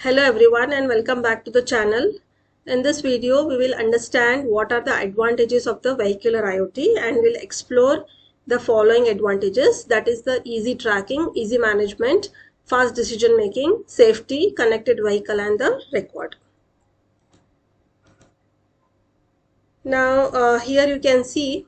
Hello everyone and welcome back to the channel. In this video, we will understand what are the advantages of the vehicular IoT and we'll explore the following advantages, that is the easy tracking, easy management, fast decision making, safety, connected vehicle and the record. Now here you can see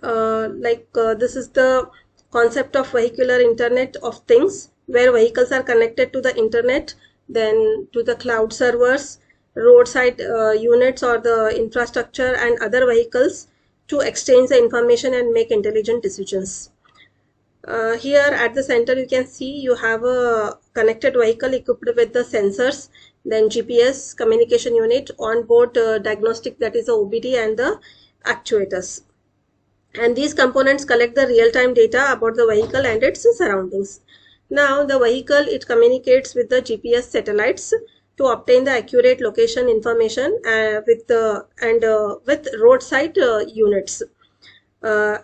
this is the concept of vehicular Internet of Things, where vehicles are connected to the internet, then to the cloud servers, roadside units or the infrastructure and other vehicles to exchange the information and make intelligent decisions. Here at the center you can see you have a connected vehicle equipped with the sensors, then GPS, communication unit, onboard diagnostic, that is the OBD, and the actuators. And these components collect the real-time data about the vehicle and its surroundings. Now the vehicle, it communicates with the GPS satellites to obtain the accurate location information with roadside units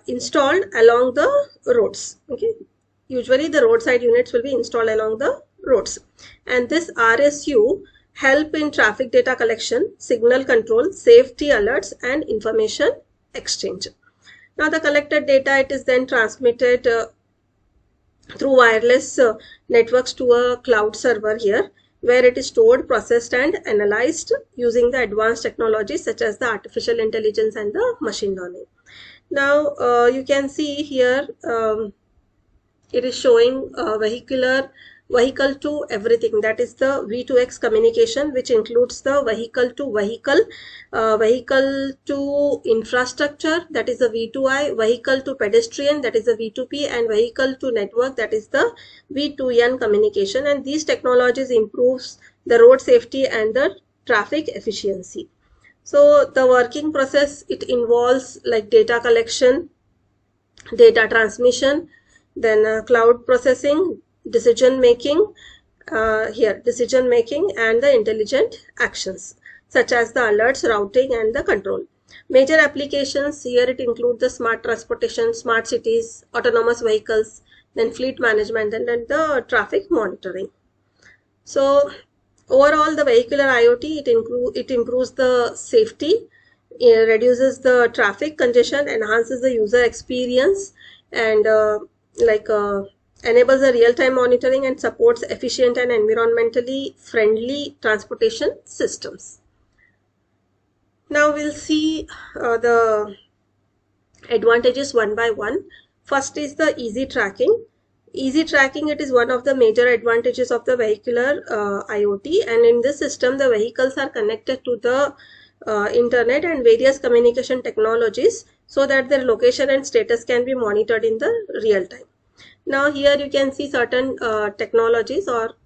installed along the roads. Okay, usually the roadside units will be installed along the roads, and this RSU help in traffic data collection, signal control, safety alerts and information exchange. Now the collected data, it is then transmitted through wireless networks to a cloud server here, where it is stored, processed and analyzed using the advanced technologies such as the artificial intelligence and the machine learning. Now you can see here it is showing vehicle to everything, that is the V2X communication, which includes the vehicle to vehicle, vehicle to infrastructure, that is the V2I, vehicle to pedestrian, that is the V2P, and vehicle to network, that is the V2N communication. And these technologies improves the road safety and the traffic efficiency. So the working process, it involves like data collection, data transmission, then cloud processing, decision making and the intelligent actions such as the alerts, routing and the control. Major applications here, it include the smart transportation, smart cities, autonomous vehicles, then fleet management and then the traffic monitoring. So overall the vehicular IoT, it improves the safety, reduces the traffic congestion, enhances the user experience, and enables the real-time monitoring and supports efficient and environmentally friendly transportation systems. Now we'll see the advantages one by one. First is the easy tracking. Easy tracking, it is one of the major advantages of the vehicular IoT, and in this system the vehicles are connected to the internet and various communication technologies so that their location and status can be monitored in the real time. Now here you can see certain technologies or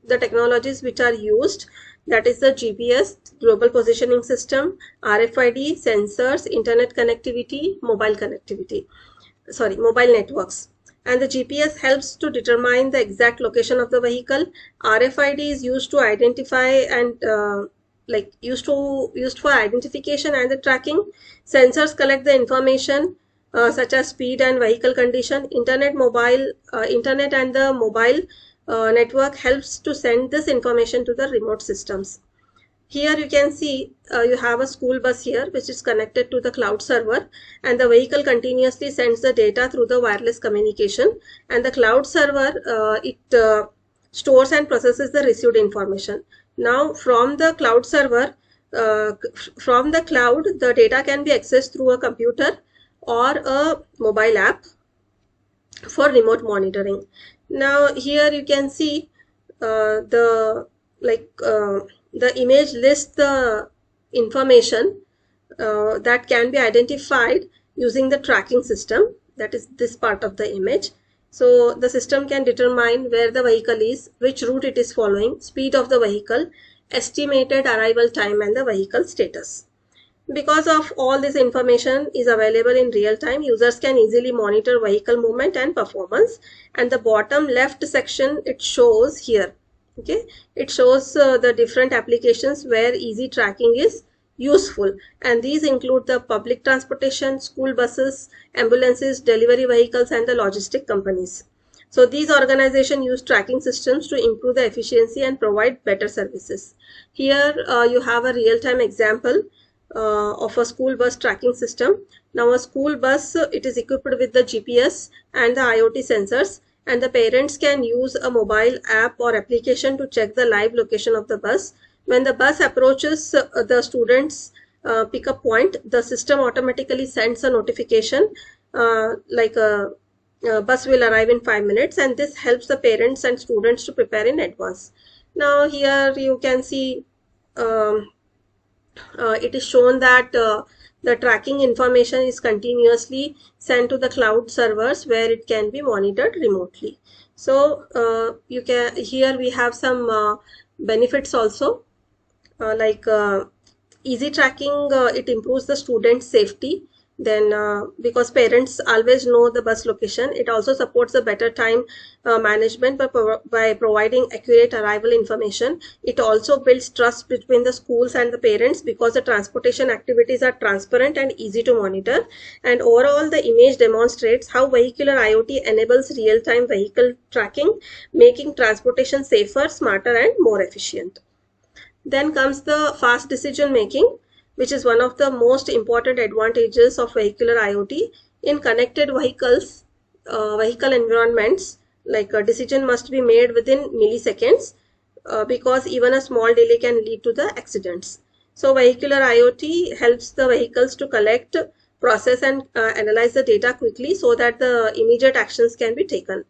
the technologies which are used, that is the GPS, global positioning system, RFID, sensors, internet connectivity, mobile networks. And the GPS helps to determine the exact location of the vehicle. RFID is used to identify and used for identification and the tracking. Sensors collect the information such as speed and vehicle condition. Internet and the mobile network helps to send this information to the remote systems. Here you can see you have a school bus here which is connected to the cloud server, and the vehicle continuously sends the data through the wireless communication, and the cloud server stores and processes the received information. Now from the cloud server, from the cloud, the data can be accessed through a computer or a mobile app for remote monitoring. Now here you can see the image lists the information that can be identified using the tracking system, that is this part of the image. So the system can determine where the vehicle is, which route it is following, speed of the vehicle, estimated arrival time and the vehicle status. Because of all this information is available in real time, users can easily monitor vehicle movement and performance. And the bottom left section, it shows here, okay, it shows the different applications where easy tracking is useful, and these include the public transportation, school buses, ambulances, delivery vehicles and the logistic companies. So these organizations use tracking systems to improve the efficiency and provide better services. Here you have a real-time example of a school bus tracking system. Now a school bus, it is equipped with the GPS and the IoT sensors, and the parents can use a mobile app or application to check the live location of the bus. When the bus approaches the students pickup point, the system automatically sends a notification like a bus will arrive in 5 minutes, and this helps the parents and students to prepare in advance. Now here you can see it is shown that the tracking information is continuously sent to the cloud servers where it can be monitored remotely. So you can, here we have some benefits also, like easy tracking, it improves the student safety. Then because parents always know the bus location, it also supports the better time management by providing accurate arrival information. It also builds trust between the schools and the parents because the transportation activities are transparent and easy to monitor. And overall, the image demonstrates how vehicular IoT enables real-time vehicle tracking, making transportation safer, smarter, and more efficient. Then comes the fast decision making, which is one of the most important advantages of vehicular IoT. In connected vehicles, vehicle environments, like a decision must be made within milliseconds because even a small delay can lead to the accidents. So vehicular IoT helps the vehicles to collect, process, and analyze the data quickly so that the immediate actions can be taken.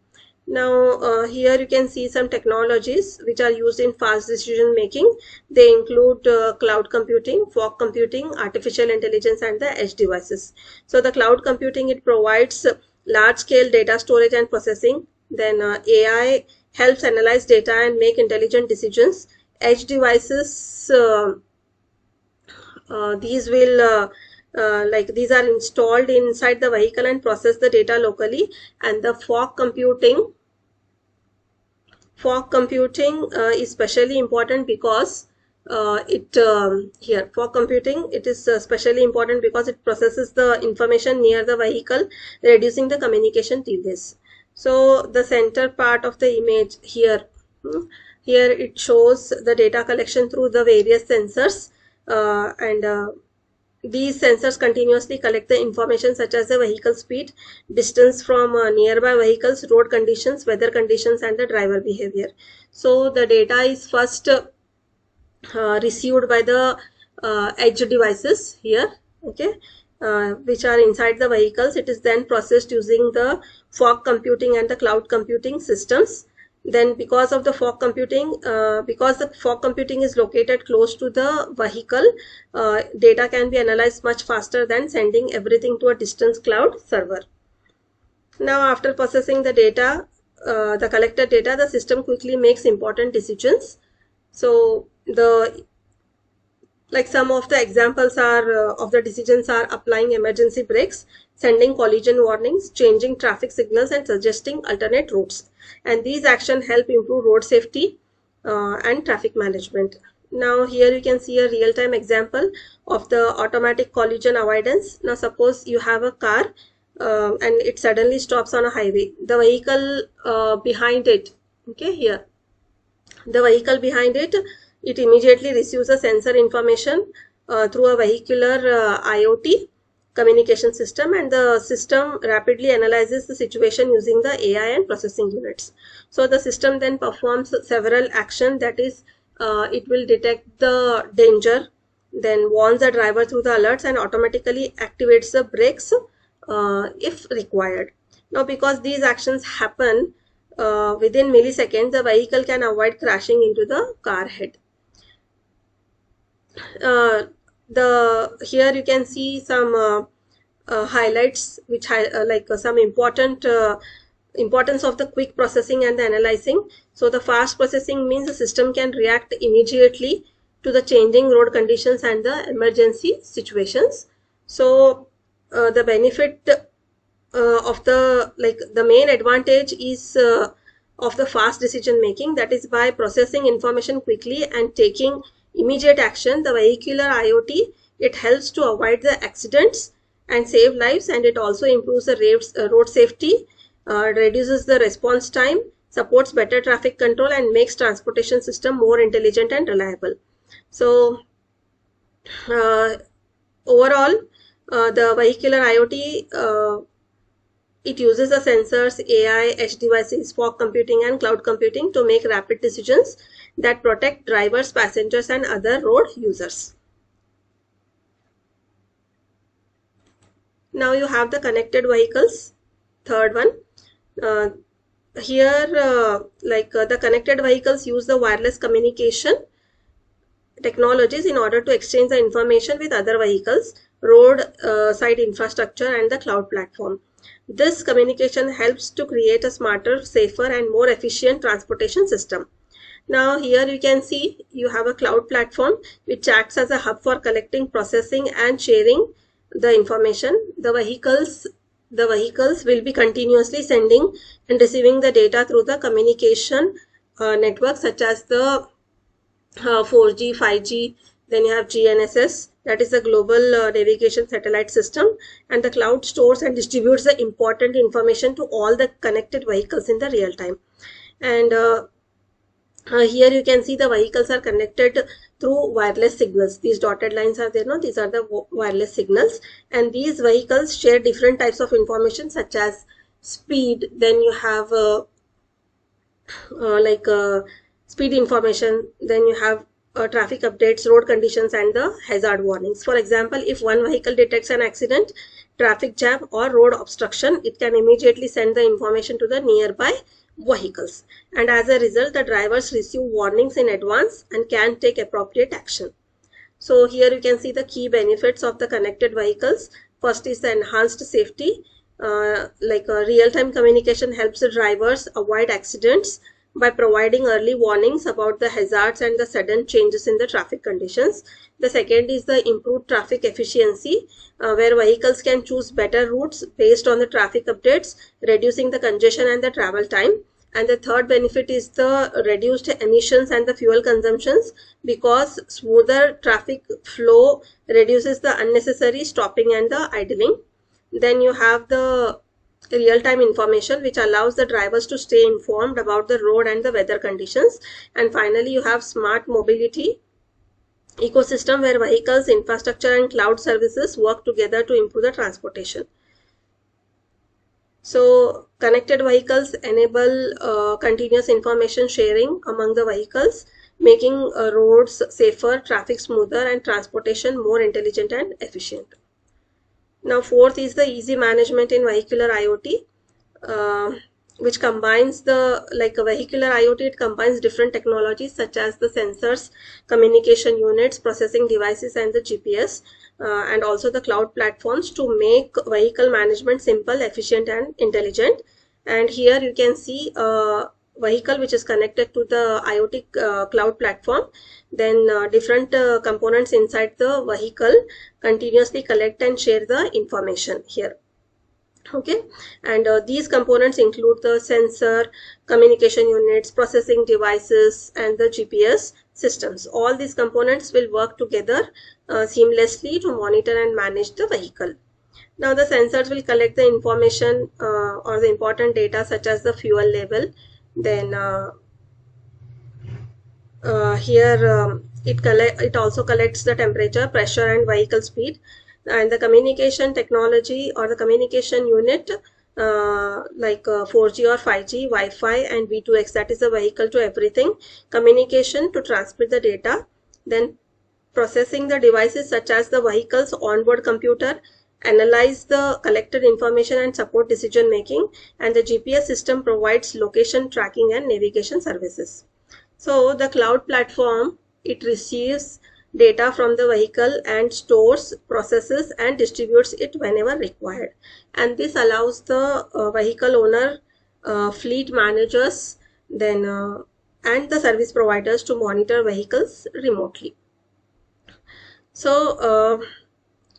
Now here you can see some technologies which are used in fast decision making. They include cloud computing, fog computing, artificial intelligence, and the edge devices. So the cloud computing, it provides large scale data storage and processing. Then AI helps analyze data and make intelligent decisions. Edge devices, these will these are installed inside the vehicle and process the data locally. And the fog computing is especially important because fog computing, it is especially important because it processes the information near the vehicle, reducing the communication delays. So the center part of the image here, here it shows the data collection through the various sensors, and these sensors continuously collect the information such as the vehicle speed, distance from nearby vehicles, road conditions, weather conditions, and the driver behavior. So the data is first received by the edge devices here, okay, which are inside the vehicles. It is then processed using the fog computing and the cloud computing systems. Then because of the fog computing, because the fog computing is located close to the vehicle, data can be analyzed much faster than sending everything to a distant cloud server. Now after processing the data, the collected data, the system quickly makes important decisions. So some of the examples are of the decisions are applying emergency brakes, sending collision warnings, changing traffic signals, and suggesting alternate routes. And these actions help improve road safety and traffic management. Now here you can see a real-time example of the automatic collision avoidance. Now suppose you have a car and it suddenly stops on a highway. The vehicle behind it, okay, here, the vehicle behind it, it immediately receives a sensor information through a vehicular IoT communication system, and the system rapidly analyzes the situation using the AI and processing units. So the system then performs several actions, that is, it will detect the danger, then warns the driver through the alerts, and automatically activates the brakes if required. Now because these actions happen within milliseconds, the vehicle can avoid crashing into the car head. Here you can see some highlights which some importance of the quick processing and the analyzing. So the fast processing means the system can react immediately to the changing road conditions and the emergency situations. So the benefit of the main advantage is of the fast decision making, that is, by processing information quickly and taking immediate action, the vehicular IoT, it helps to avoid the accidents and save lives, and it also improves the road safety reduces the response time, supports better traffic control, and makes transportation system more intelligent and reliable. So overall, the vehicular IoT, it uses the sensors, AI, edge devices, fog computing, and cloud computing to make rapid decisions that protect drivers, passengers, and other road users. Now you have the connected vehicles, third one. Uh, Here, the connected vehicles use the wireless communication technologies in order to exchange the information with other vehicles, road side infrastructure, and the cloud platform. This communication helps to create a smarter, safer, and more efficient transportation system. Now here you can see you have a cloud platform which acts as a hub for collecting, processing, and sharing the information. The vehicles will be continuously sending and receiving the data through the communication network, such as the 4G, 5G, then you have GNSS, that is the global navigation satellite system, and the cloud stores and distributes the important information to all the connected vehicles in the real time. And here you can see the vehicles are connected through wireless signals. These dotted lines are there, no? These are the wireless signals, and these vehicles share different types of information such as speed. Then you have speed information. Then you have traffic updates, road conditions, and the hazard warnings. For example, if one vehicle detects an accident, traffic jam, or road obstruction, it can immediately send the information to the nearby vehicles, and as a result the drivers receive warnings in advance and can take appropriate action. So here you can see the key benefits of the connected vehicles. First is the enhanced safety. Real-time communication helps the drivers avoid accidents by providing early warnings about the hazards and the sudden changes in the traffic conditions. The second is the improved traffic efficiency, where vehicles can choose better routes based on the traffic updates, reducing the congestion and the travel time. And the third benefit is the reduced emissions and the fuel consumptions, because smoother traffic flow reduces the unnecessary stopping and the idling. Then you have the real-time information, which allows the drivers to stay informed about the road and the weather conditions. And finally, you have smart mobility ecosystem, where vehicles, infrastructure, and cloud services work together to improve the transportation. So connected vehicles enable continuous information sharing among the vehicles, making roads safer, traffic smoother, and transportation more intelligent and efficient. Now fourth is the easy management in vehicular IoT, which combines the vehicular IoT. It combines different technologies such as the sensors, communication units, processing devices, and the GPS, and also the cloud platforms to make vehicle management simple, efficient, and intelligent. And here you can see a vehicle which is connected to the IoT cloud platform. Then different components inside the vehicle continuously collect and share the information here. Okay, and these components include the sensor, communication units, processing devices, and the GPS systems. All these components will work together seamlessly to monitor and manage the vehicle. Now the sensors will collect the information or the important data such as the fuel level. Then it also collects the temperature, pressure, and vehicle speed. And the communication technology or the communication unit, 4G or 5G, Wi-Fi, and V2X, that is the vehicle to everything communication to transmit the data. Then processing the devices such as the vehicle's onboard computer, analyze the collected information and support decision making. And the GPS system provides location tracking and navigation services. So the cloud platform, it receives data from the vehicle and stores, processes, and distributes it whenever required. And this allows the vehicle owner, fleet managers, then and the service providers to monitor vehicles remotely. So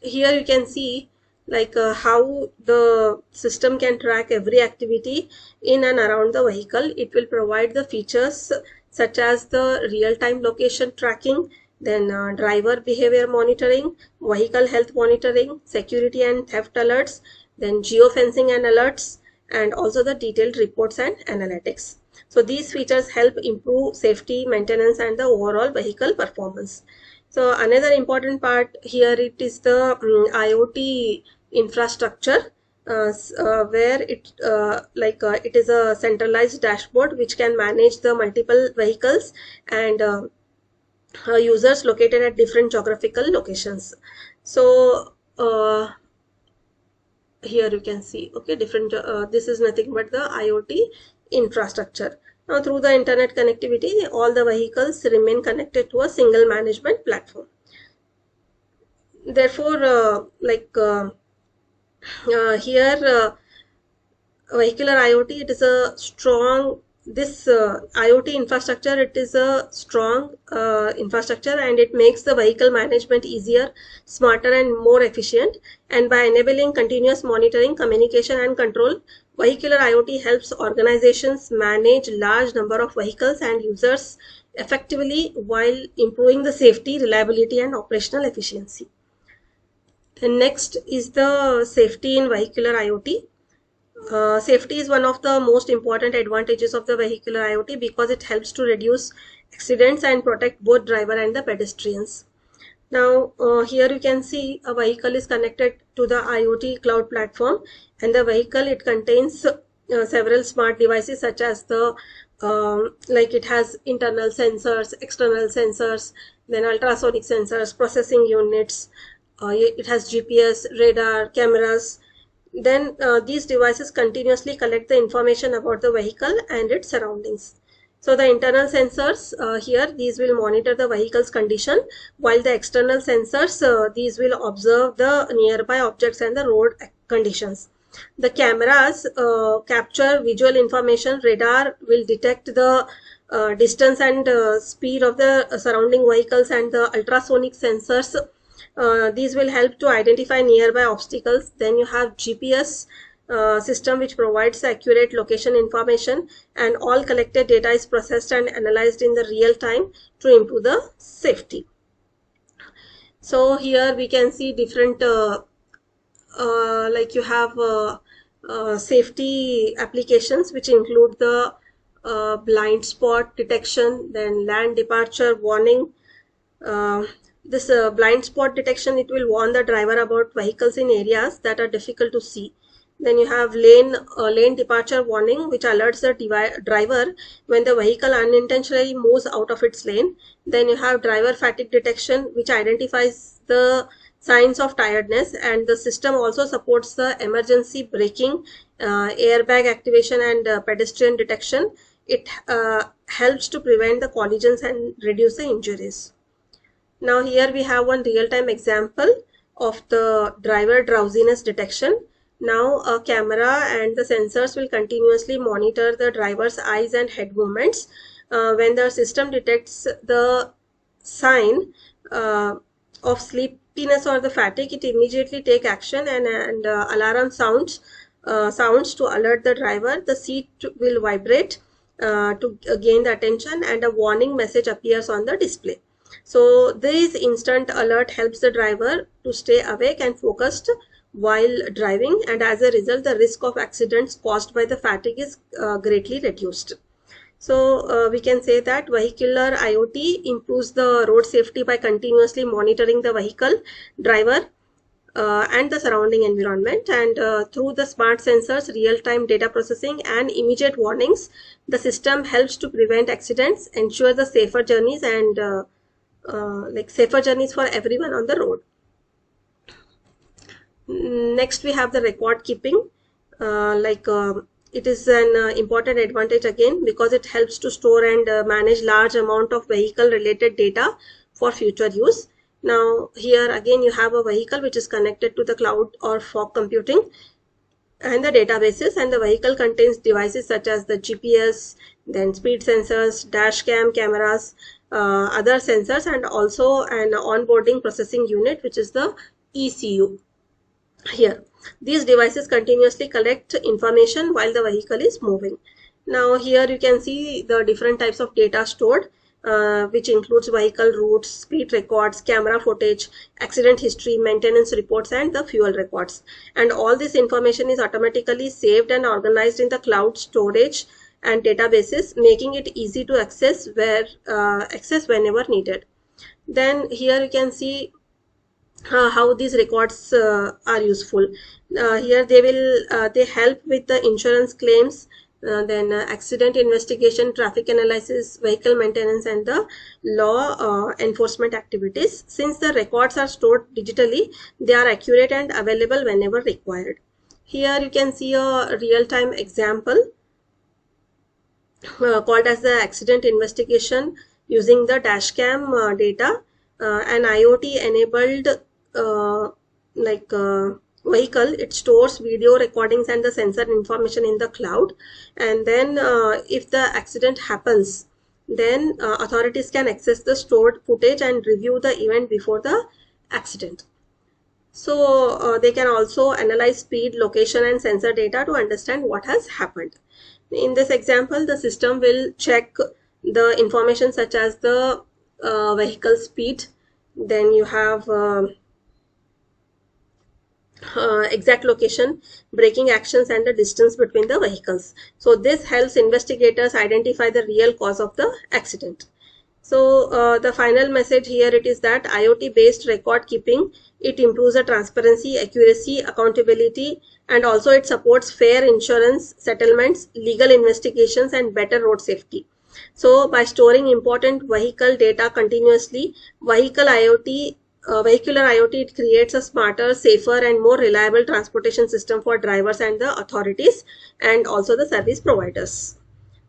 here you can see how the system can track every activity in and around the vehicle. It will provide the features such as the real-time location tracking, then driver behavior monitoring, vehicle health monitoring, security and theft alerts, then geofencing and alerts, and also the detailed reports and analytics. So these features help improve safety, maintenance, and the overall vehicle performance. So another important part here, it is the IoT infrastructure, where it is a centralized dashboard which can manage the multiple vehicles and users located at different geographical locations. So here you can see, okay, different this is nothing but the IoT infrastructure. Now through the internet connectivity, all the vehicles remain connected to a single management platform. Therefore here Vehicular IoT, it is a strong, this IoT infrastructure, it is a strong infrastructure, and it makes the vehicle management easier, smarter, and more efficient. And by enabling continuous monitoring, communication, and control, Vehicular IoT helps organizations manage large number of vehicles and users effectively while improving the safety, reliability, and operational efficiency. And next is the safety in Vehicular IoT. Safety is one of the most important advantages of the Vehicular IoT because it helps to reduce accidents and protect both driver and the pedestrians. Now here you can see a vehicle is connected to the IoT cloud platform, and the vehicle, it contains several smart devices such as the like it has internal sensors, external sensors, then ultrasonic sensors, processing units, it has GPS, radar, cameras. Then these devices continuously collect the information about the vehicle and its surroundings. So the internal sensors here, these will monitor the vehicle's condition, while the external sensors, these will observe the nearby objects and the road conditions. The cameras capture visual information. Radar will detect the distance and speed of the surrounding vehicles, and the ultrasonic sensors, these will help to identify nearby obstacles. Then you have GPS system, which provides accurate location information, and all collected data is processed and analyzed in the real time to improve the safety. So here we can see different like you have safety applications which include the blind spot detection, then lane departure warning. This blind spot detection, it will warn the driver about vehicles in areas that are difficult to see. Then you have lane departure warning, which alerts the driver when the vehicle unintentionally moves out of its lane. Then you have driver fatigue detection, which identifies the signs of tiredness, and the system also supports the emergency braking, airbag activation, and pedestrian detection. It helps to prevent the collisions and reduce the injuries. Now here we have one real-time example of the driver drowsiness detection. Now a camera and the sensors will continuously monitor the driver's eyes and head movements. When the system detects the sign of sleepiness or the fatigue, it immediately take action, and alarm sounds to alert the driver. The seat will vibrate to gain the attention, and a warning message appears on the display. So this instant alert helps the driver to stay awake and focused while driving, and as a result, the risk of accidents caused by the fatigue is greatly reduced. So we can say that Vehicular IoT improves the road safety by continuously monitoring the vehicle, driver, and the surrounding environment. And through the smart sensors, real-time data processing, and immediate warnings, the system helps to prevent accidents, ensure the safer journeys, and safer journeys for everyone on the road. Next we have the record keeping. It is an important advantage again because it helps to store and manage large amount of vehicle related data for future use. Now here again you have a vehicle which is connected to the cloud or fog computing and the databases, and the vehicle contains devices such as the GPS, then speed sensors, dash cam cameras, other sensors, and also an onboarding processing unit, which is the ECU. Here these devices continuously collect information while the vehicle is moving. Now here you can see the different types of data stored. which includes vehicle routes, speed records, camera footage, accident history, maintenance reports, and the fuel records. And all this information is automatically saved and organized in the cloud storage and databases, making it easy to access whenever needed. Then here you can see how these records are useful. Here they help with the insurance claims, then accident investigation, traffic analysis, vehicle maintenance, and the law enforcement activities. Since the records are stored digitally, they are accurate and available whenever required. Here you can see a real-time example called as the accident investigation using the dashcam data. An IoT enabled uh, vehicle, it stores video recordings and the sensor information in the cloud, and then if the accident happens, then authorities can access the stored footage and review the event before the accident. So they can also analyze speed, location, and sensor data to understand what has happened. In this example, the system will check the information such as the vehicle speed, then you have exact location, braking actions, and the distance between the vehicles. So this helps investigators identify the real cause of the accident. So the final message here it is that IoT based record keeping, it improves the transparency, accuracy, accountability, and also it supports fair insurance settlements, legal investigations, and better road safety. So by storing important vehicle data continuously, Vehicular IoT, it creates a smarter, safer, and more reliable transportation system for drivers and the authorities, and also the service providers.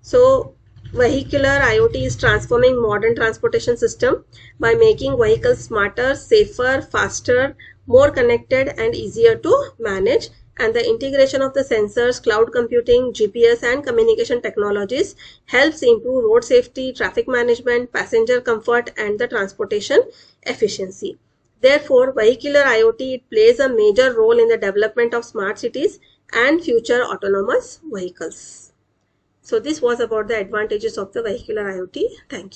So Vehicular IoT is transforming modern transportation system by making vehicles smarter, safer, faster, more connected, and easier to manage. And the integration of the sensors, cloud computing, GPS, and communication technologies helps improve road safety, traffic management, passenger comfort, and the transportation efficiency. Therefore, Vehicular IoT, it plays a major role in the development of smart cities and future autonomous vehicles. So this was about the advantages of the Vehicular IoT. Thank you.